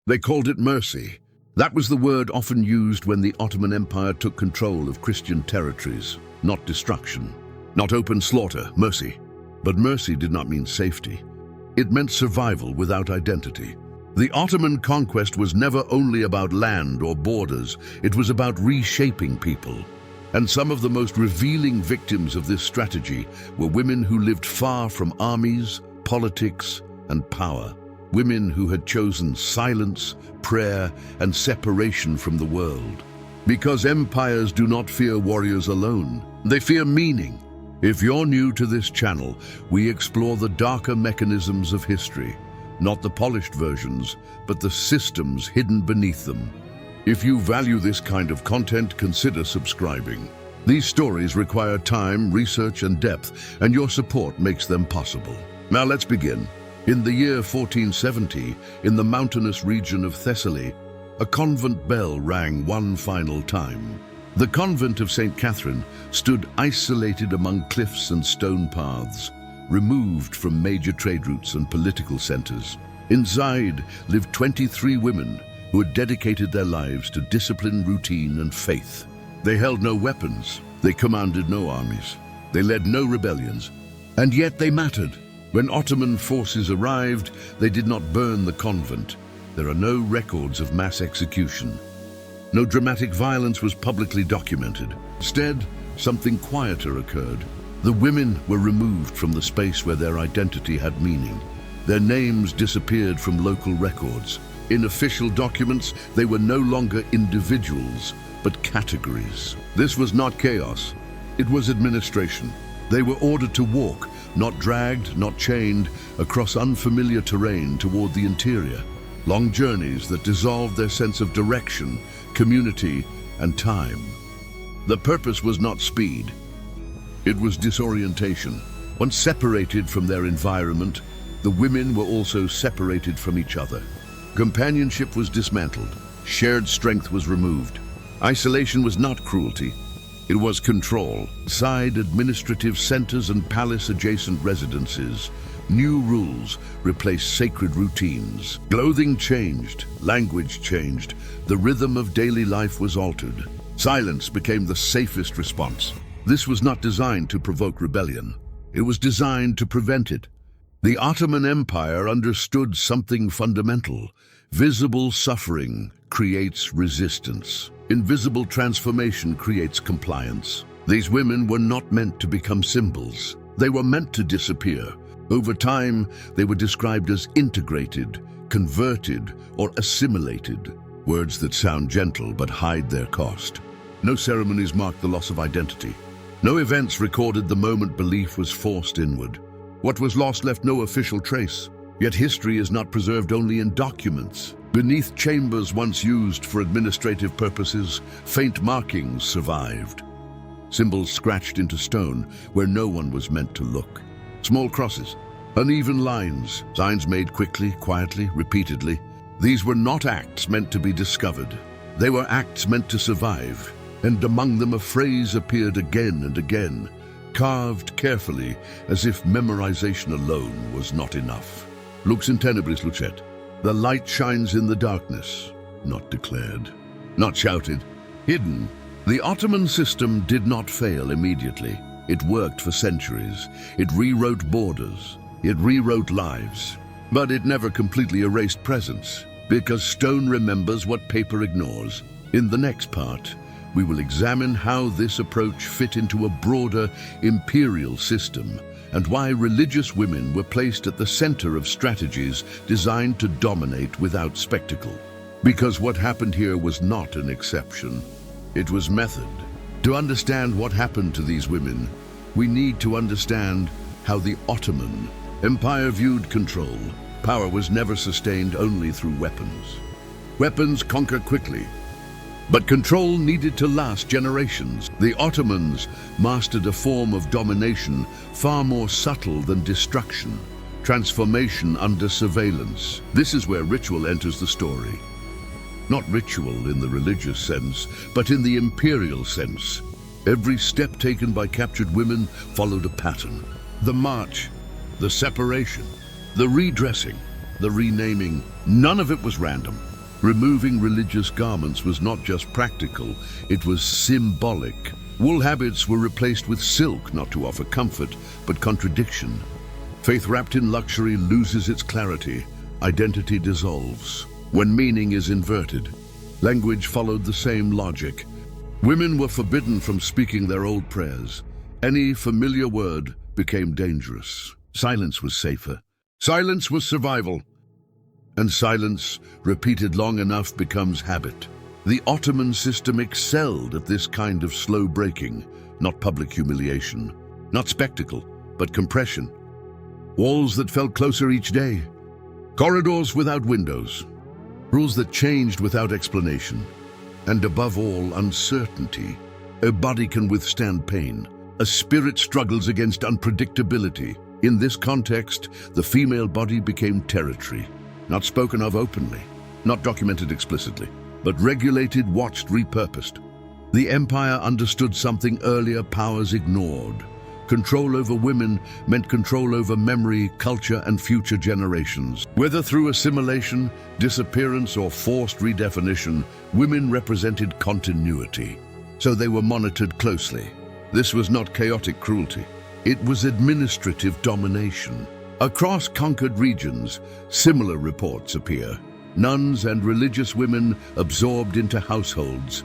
They called it mercy. That was the word often used when the Ottoman Empire took control of Christian territories. Not destruction, not open slaughter, mercy. But mercy did not mean safety. It meant survival without identity. The Ottoman conquest was never only about land or borders, it was about reshaping people. And some of the most revealing victims of this strategy were women who lived far from armies, politics, and power. Women who had chosen silence, prayer, and separation from the world. Because empires do not fear warriors alone, they fear meaning. If you're new to this channel, we explore the darker mechanisms of history, not the polished versions, but the systems hidden beneath them. If you value this kind of content, consider subscribing. These stories require time, research, and depth, and your support makes them possible. Now let's begin. In the year 1470, in the mountainous region of Thessaly, a convent bell rang one final time. The convent of St. Catherine stood isolated among cliffs and stone paths, removed from major trade routes and political centers. Inside lived 23 women who had dedicated their lives to discipline, routine, and faith. They held no weapons, they commanded no armies, they led no rebellions, and yet they mattered. When Ottoman forces arrived, they did not burn the convent. There are no records of mass execution. No dramatic violence was publicly documented. Instead, something quieter occurred. The women were removed from the space where their identity had meaning. Their names disappeared from local records. In official documents, they were no longer individuals, but categories. This was not chaos. It was administration. They were ordered to walk, not dragged, not chained, across unfamiliar terrain toward the interior. Long journeys that dissolved their sense of direction, community, and time. The purpose was not speed. It was disorientation. Once separated from their environment, the women were also separated from each other. Companionship was dismantled. Shared strength was removed. Isolation was not cruelty. It was control. Inside administrative centers and palace-adjacent residences, new rules replaced sacred routines. Clothing changed, language changed, the rhythm of daily life was altered. Silence became the safest response. This was not designed to provoke rebellion. It was designed to prevent it. The Ottoman Empire understood something fundamental. Visible suffering creates resistance. Invisible transformation creates compliance. These women were not meant to become symbols. They were meant to disappear. Over time, they were described as integrated, converted, or assimilated, words that sound gentle but hide their cost. No ceremonies marked the loss of identity. No events recorded the moment belief was forced inward. What was lost left no official trace. Yet history is not preserved only in documents. Beneath chambers once used for administrative purposes, faint markings survived. Symbols scratched into stone where no one was meant to look. Small crosses, uneven lines, signs made quickly, quietly, repeatedly. These were not acts meant to be discovered. They were acts meant to survive. And among them a phrase appeared again and again, carved carefully as if memorization alone was not enough. Lux in tenebris, lucet. The light shines in the darkness, not declared, not shouted, hidden. The Ottoman system did not fail immediately. It worked for centuries. It rewrote borders. It rewrote lives. But it never completely erased presence, because stone remembers what paper ignores. In the next part, we will examine how this approach fit into a broader imperial system, and why religious women were placed at the center of strategies designed to dominate without spectacle. Because what happened here was not an exception. It was method. To understand what happened to these women, we need to understand how the Ottoman Empire viewed control. Power was never sustained only through weapons. Weapons conquer quickly, but control needed to last generations. The Ottomans mastered a form of domination far more subtle than destruction, transformation under surveillance. This is where ritual enters the story. Not ritual in the religious sense, but in the imperial sense. Every step taken by captured women followed a pattern. The march, the separation, the redressing, the renaming, none of it was random. Removing religious garments was not just practical, it was symbolic. Wool habits were replaced with silk, not to offer comfort, but contradiction. Faith wrapped in luxury loses its clarity. Identity dissolves. When meaning is inverted, language followed the same logic. Women were forbidden from speaking their old prayers. Any familiar word became dangerous. Silence was safer. Silence was survival. And silence, repeated long enough, becomes habit. The Ottoman system excelled at this kind of slow breaking, not public humiliation, not spectacle, but compression. Walls that felt closer each day. Corridors without windows. Rules that changed without explanation. And above all, uncertainty. A body can withstand pain. A spirit struggles against unpredictability. In this context, the female body became territory. Not spoken of openly, not documented explicitly, but regulated, watched, repurposed. The empire understood something earlier powers ignored. Control over women meant control over memory, culture, and future generations. Whether through assimilation, disappearance, or forced redefinition, women represented continuity. So they were monitored closely. This was not chaotic cruelty. It was administrative domination. Across conquered regions, similar reports appear. Nuns and religious women absorbed into households,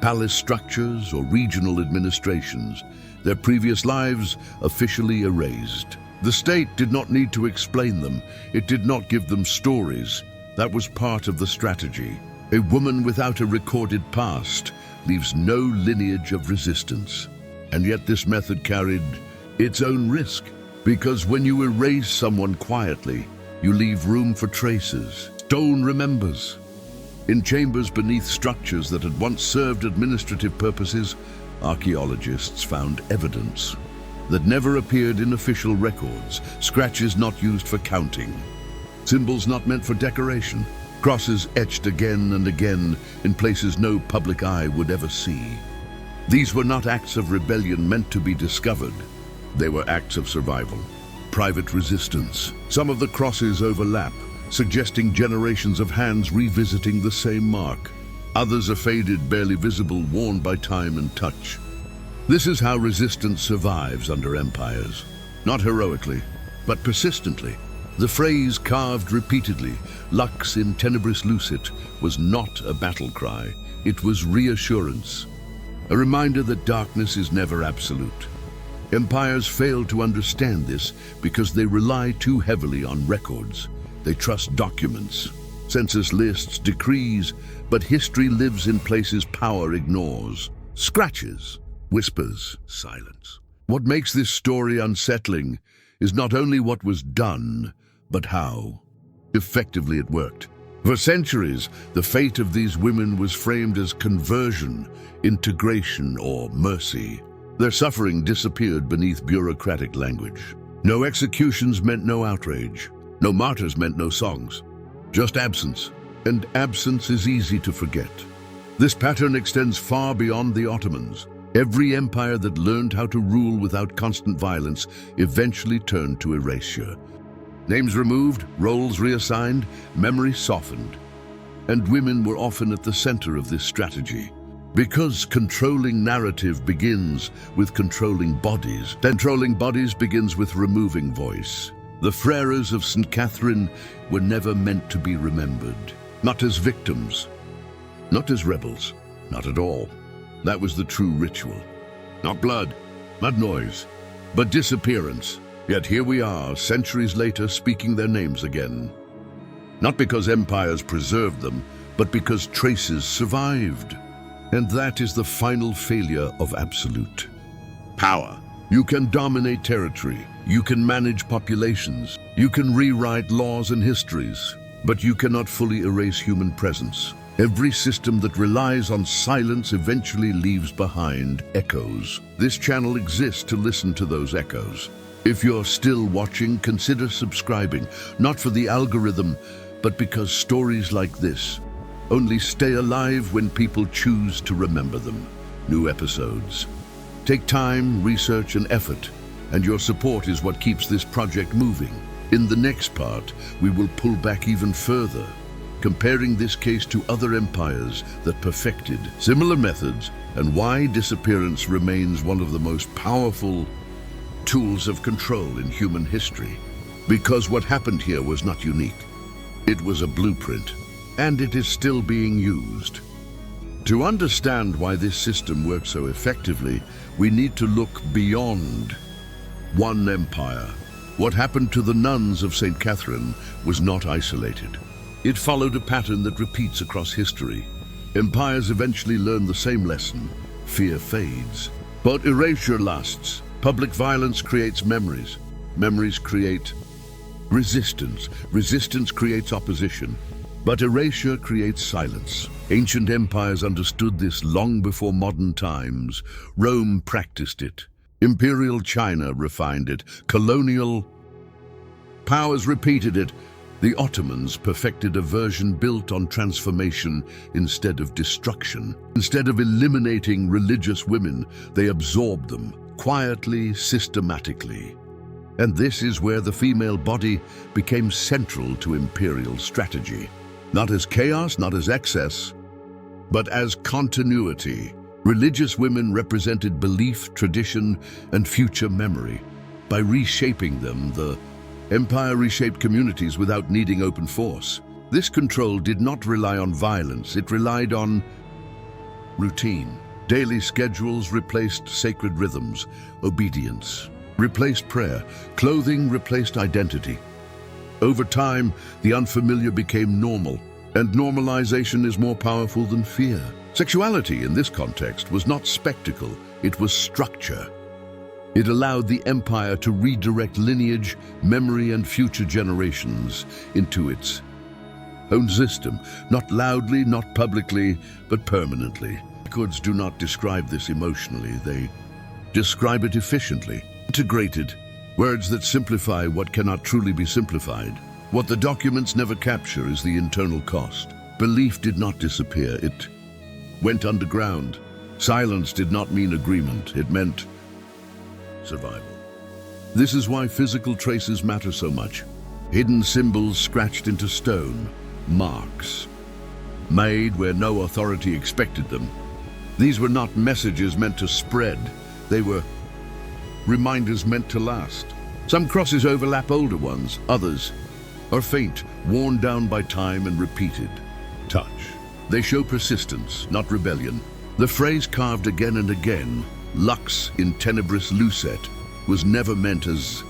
palace structures, or regional administrations, their previous lives officially erased. The state did not need to explain them. It did not give them stories. That was part of the strategy. A woman without a recorded past leaves no lineage of resistance. And yet this method carried its own risk. Because when you erase someone quietly, you leave room for traces. Stone remembers. In chambers beneath structures that had once served administrative purposes, archaeologists found evidence that never appeared in official records, scratches not used for counting, symbols not meant for decoration, crosses etched again and again in places no public eye would ever see. These were not acts of rebellion meant to be discovered. They were acts of survival, private resistance. Some of the crosses overlap, suggesting generations of hands revisiting the same mark. Others are faded, barely visible, worn by time and touch. This is how resistance survives under empires. Not heroically, but persistently. The phrase carved repeatedly, lux in tenebris lucet, was not a battle cry. It was reassurance. A reminder that darkness is never absolute. Empires fail to understand this because they rely too heavily on records. They trust documents, census lists, decrees, but history lives in places power ignores. Scratches, whispers, silence. What makes this story unsettling is not only what was done, but how effectively it worked. For centuries, the fate of these women was framed as conversion, integration, or mercy. Their suffering disappeared beneath bureaucratic language. No executions meant no outrage. No martyrs meant no songs. Just absence. And absence is easy to forget. This pattern extends far beyond the Ottomans. Every empire that learned how to rule without constant violence eventually turned to erasure. Names removed, roles reassigned, memory softened. And women were often at the center of this strategy. Because controlling narrative begins with controlling bodies, then controlling bodies begins with removing voice. The Freres of St. Catherine were never meant to be remembered. Not as victims, not as rebels, not at all. That was the true ritual. Not blood, not noise, but disappearance. Yet here we are, centuries later, speaking their names again. Not because empires preserved them, but because traces survived. And that is the final failure of absolute power. You can dominate territory, you can manage populations, you can rewrite laws and histories, but you cannot fully erase human presence. Every system that relies on silence eventually leaves behind echoes. This channel exists to listen to those echoes. If you're still watching, consider subscribing, not for the algorithm, but because stories like this only stay alive when people choose to remember them. New episodes take time, research, and effort, and your support is what keeps this project moving. In the next part, we will pull back even further, comparing this case to other empires that perfected similar methods, and why disappearance remains one of the most powerful tools of control in human history. Because what happened here was not unique. It was a blueprint, and it is still being used. To understand why this system works so effectively, we need to look beyond one empire. What happened to the nuns of St. Catherine was not isolated. It followed a pattern that repeats across history. Empires eventually learn the same lesson. Fear fades, but erasure lasts. Public violence creates memories. Memories create resistance. Resistance creates opposition. But erasure creates silence. Ancient empires understood this long before modern times. Rome practiced it. Imperial China refined it. Colonial powers repeated it. The Ottomans perfected a version built on transformation instead of destruction. Instead of eliminating religious women, they absorbed them, quietly, systematically. And this is where the female body became central to imperial strategy. Not as chaos, not as excess, but as continuity. Religious women represented belief, tradition, and future memory. By reshaping them, the empire reshaped communities without needing open force. This control did not rely on violence, it relied on routine. Daily schedules replaced sacred rhythms. Obedience replaced prayer. Clothing replaced identity. Over time, the unfamiliar became normal, and normalization is more powerful than fear. Sexuality in this context was not spectacle, it was structure. It allowed the empire to redirect lineage, memory, and future generations into its own system, not loudly, not publicly, but permanently. Records do not describe this emotionally, they describe it efficiently. Integrated, words that simplify what cannot truly be simplified. What the documents never capture is the internal cost. Belief did not disappear, it went underground. Silence did not mean agreement, it meant survival. This is why physical traces matter so much. Hidden symbols scratched into stone, marks made where no authority expected them. These were not messages meant to spread, they were reminders meant to last. Some crosses overlap older ones, others are faint, worn down by time and repeated touch. They show persistence, not rebellion. The phrase carved again and again, lux in tenebris lucet, was never meant as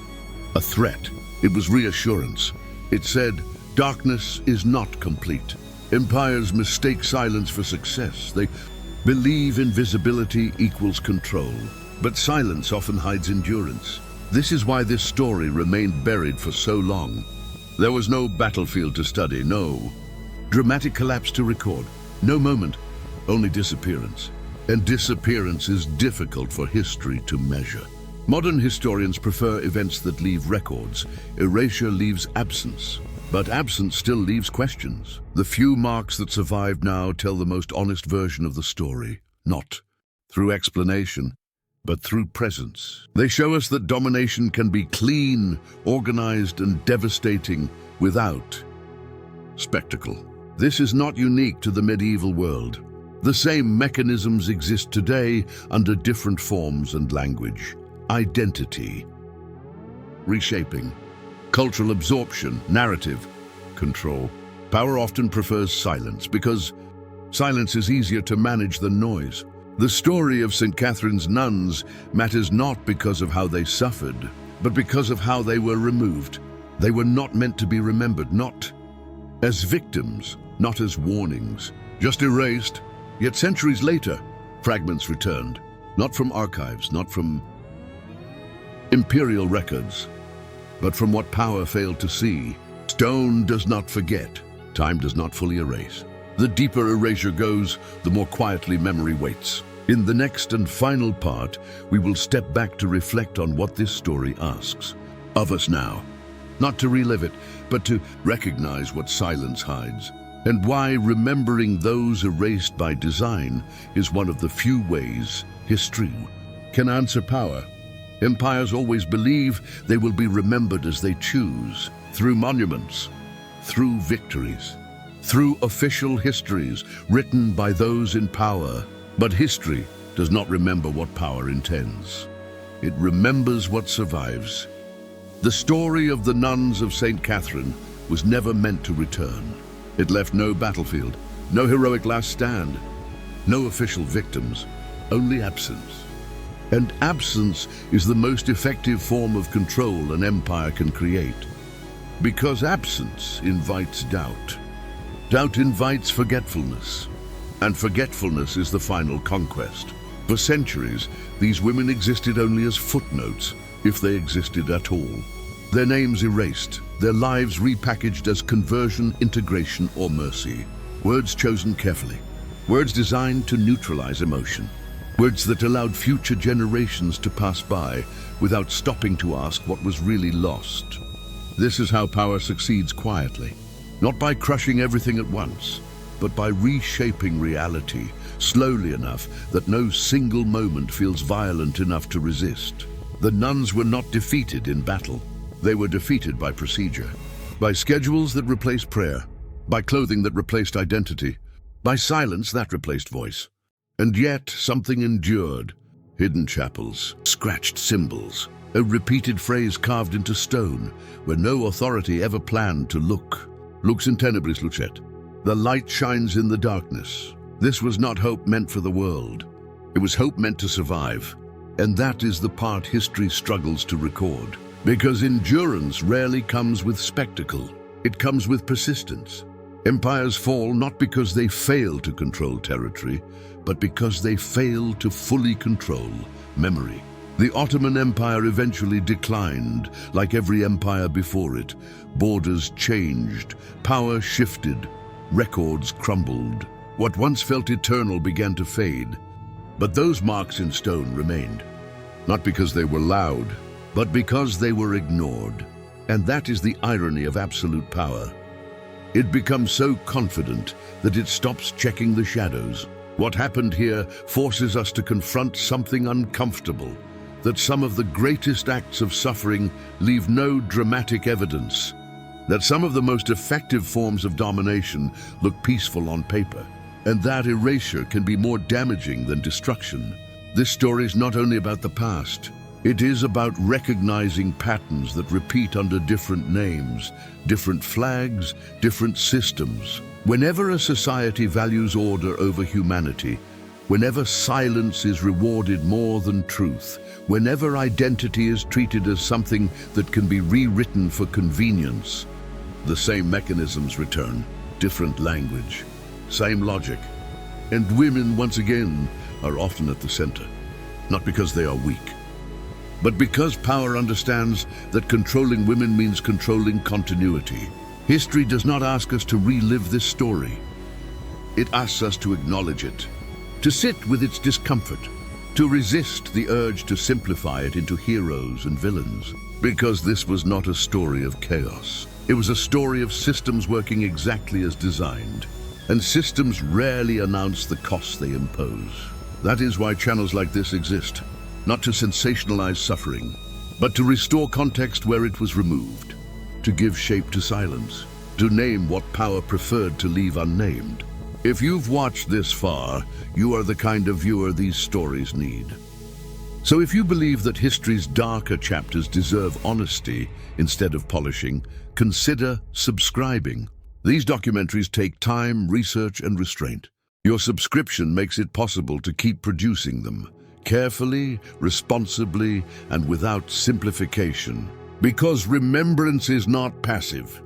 a threat. It was reassurance. It said, darkness is not complete. Empires mistake silence for success. They believe invisibility equals control. But silence often hides endurance. This is why this story remained buried for so long. There was no battlefield to study, no dramatic collapse to record, no moment, only disappearance. And disappearance is difficult for history to measure. Modern historians prefer events that leave records. Erasure leaves absence, but absence still leaves questions. The few marks that survive now tell the most honest version of the story, not through explanation, but through presence. They show us that domination can be clean, organized, and devastating without spectacle. This is not unique to the medieval world. The same mechanisms exist today under different forms and language. Identity, reshaping, cultural absorption, narrative, control. Power often prefers silence because silence is easier to manage than noise. The story of St. Catherine's nuns matters not because of how they suffered, but because of how they were removed. They were not meant to be remembered, not as victims, not as warnings, just erased. Yet centuries later, fragments returned, not from archives, not from imperial records, but from what power failed to see. Stone does not forget, time does not fully erase. The deeper erasure goes, the more quietly memory waits. In the next and final part, we will step back to reflect on what this story asks of us now. Not to relive it, but to recognize what silence hides, and why remembering those erased by design is one of the few ways history can answer power. Empires always believe they will be remembered as they choose, through monuments, through victories, through official histories written by those in power. But history does not remember what power intends. It remembers what survives. The story of the nuns of St. Catherine was never meant to return. It left no battlefield, no heroic last stand, no official victims, only absence. And absence is the most effective form of control an empire can create. Because absence invites doubt. Doubt invites forgetfulness. And forgetfulness is the final conquest. For centuries, these women existed only as footnotes, if they existed at all. Their names erased, their lives repackaged as conversion, integration, or mercy. Words chosen carefully. Words designed to neutralize emotion. Words that allowed future generations to pass by without stopping to ask what was really lost. This is how power succeeds quietly, not by crushing everything at once, but by reshaping reality slowly enough that no single moment feels violent enough to resist. The nuns were not defeated in battle. They were defeated by procedure, by schedules that replaced prayer, by clothing that replaced identity, by silence that replaced voice. And yet something endured. Hidden chapels, scratched symbols, a repeated phrase carved into stone where no authority ever planned to look. Lux in tenebris, lucet. The light shines in the darkness. This was not hope meant for the world. It was hope meant to survive. And that is the part history struggles to record. Because endurance rarely comes with spectacle. It comes with persistence. Empires fall not because they fail to control territory, but because they fail to fully control memory. The Ottoman Empire eventually declined, like every empire before it. Borders changed, power shifted, records crumbled. What once felt eternal began to fade. But those marks in stone remained, not because they were loud, but because they were ignored. And that is the irony of absolute power. It becomes so confident that it stops checking the shadows. What happened here forces us to confront something uncomfortable, that some of the greatest acts of suffering leave no dramatic evidence, that some of the most effective forms of domination look peaceful on paper, and that erasure can be more damaging than destruction. This story is not only about the past, it is about recognizing patterns that repeat under different names, different flags, different systems. Whenever a society values order over humanity, whenever silence is rewarded more than truth, whenever identity is treated as something that can be rewritten for convenience, the same mechanisms return, different language, same logic. And women, once again, are often at the center, not because they are weak, but because power understands that controlling women means controlling continuity. History does not ask us to relive this story. It asks us to acknowledge it, to sit with its discomfort, to resist the urge to simplify it into heroes and villains. Because this was not a story of chaos. It was a story of systems working exactly as designed. And systems rarely announce the costs they impose. That is why channels like this exist. Not to sensationalize suffering, but to restore context where it was removed, to give shape to silence, to name what power preferred to leave unnamed. If you've watched this far, you are the kind of viewer these stories need. So if you believe that history's darker chapters deserve honesty instead of polishing, consider subscribing. These documentaries take time, research, and restraint. Your subscription makes it possible to keep producing them, carefully, responsibly, and without simplification. Because remembrance is not passive.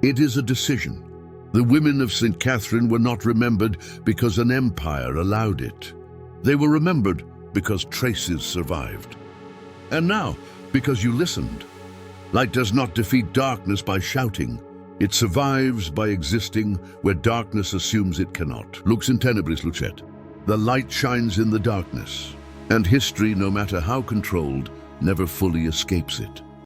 It is a decision. The women of St. Catherine were not remembered because an empire allowed it. They were remembered because traces survived. And now, because you listened. Light does not defeat darkness by shouting. It survives by existing where darkness assumes it cannot. Lux in tenebris, lucet. The light shines in the darkness. And history, no matter how controlled, never fully escapes it.